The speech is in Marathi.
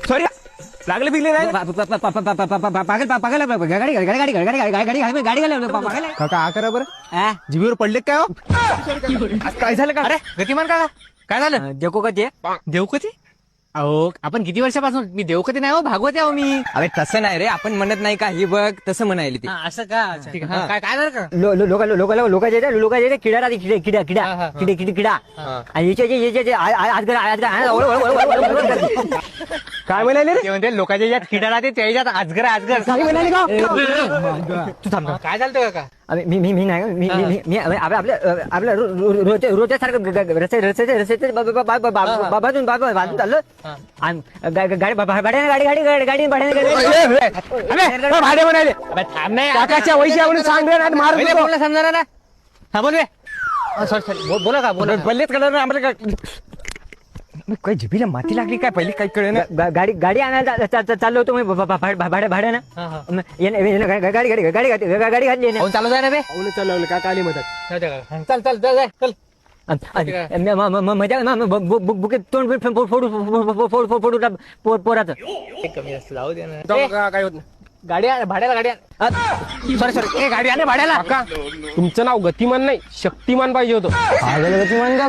सॉरी लागले बिगले नाही पागल पागल गाडी गाडी गाडी गाडी गाडी गाडी गाडी पागल का करा बरं जीबीवर पडले काय हो काय झालं का अरे गतिमान काका काय झालं? देवकोकती देवकती? अहो आपण किती वर्षापासून मी देवकती नाही हो भागवते आहो मी. अरे तसं नाही रे आपण म्हणत नाही का हे बघ तसं म्हणायला ते असं का? ठीक आहे. हा, काय काय झालं का? लोक जे किडा राहते किडा किडा किडे किडे किडा आणि याचे काय म्हणाले रे ते म्हणते लोकांच्या ज्यात किडा राहते त्याच्यात आजगर आजगर. तू थांब काय झालं होतं काका? मी नाही मी आपल्या रोजच्या सारखं बाजून चाललो गाडी गाडी गाडी गाडी भाडे म्हणाले थांब नाही काकाच्या वैशावरून सांग रे आणि मार पहिले बोलला समजा ना. हा बोल सॉरी बोला का बोला. पल्लेच कळलं आम्हाला काय जिभीला माती लागली काय पहिले काही कळे ना गाडी गाडी आणायला चाललो होतो मी भाड्यानं गाडी गाडी गाडी गाडी घातली पाहून चालू जाय ना बे. चालवलं काका आली मदत चल चल चल चल. मजा बुके तोंड फोडू पोराचं कमी असतं जाऊ दे ना. काय होत नाही गाडी भाड्याला गाडी सॉरी सॉरी गाडी आणे भाड्याला. काका तुमचं नाव गतिमान नाही शक्तिमान पाहिजे होतं गतिमान का